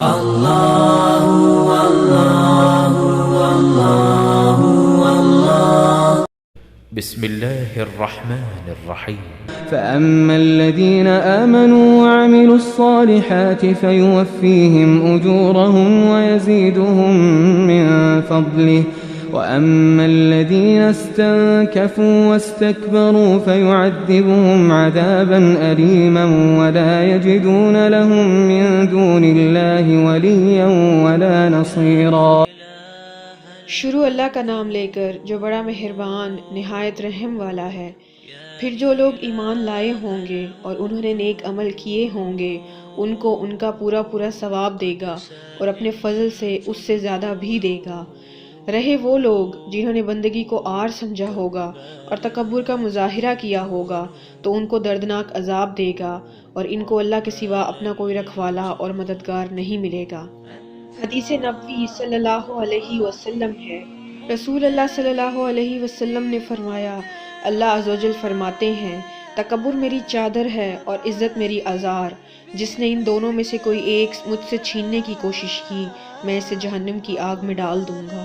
अल्लाहु अल्लाहु अल्लाहु अल्लाह। बिस्मिल्लाहिर्रहमानिर्रहीम। فأما الذين آمنوا وعملوا الصالحات فيوفيهم أجورهم ويزيدهم من فضله وأما الذين استنكفوا واستكبروا فيعذبهم عذابا أليما ولا يجدون لهم من دون الله وليا ولا نصيرا। शुरू अल्लाह का नाम लेकर जो बड़ा मेहरबान निहायत रहम वाला है। फिर जो लोग ईमान लाए होंगे और उन्होंने नेक अमल किए होंगे उनको उनका पूरा पूरा सवाब देगा और अपने फजल से उससे ज़्यादा भी देगा। रहे वो लोग जिन्होंने बंदगी को आर समझा होगा और तकब्बुर का मुजाहिरा किया होगा तो उनको दर्दनाक अजाब देगा और इनको अल्लाह के सिवा अपना कोई रखवाला और मददगार नहीं मिलेगा। हदीस नबवी सल्लल्लाहु अलैहि वसल्लम है, रसूल अल्लाह सल्लल्लाहु अलैहि वसल्लम ने फरमाया, अल्लाह अज़्ज़वजल फरमाते हैं, तकब्बुर मेरी चादर है और इज़्ज़त मेरी आज़ार। जिसने इन दोनों में से कोई एक मुझसे छीनने की कोशिश की मैं इसे जहन्नम की आग में डाल दूंगा।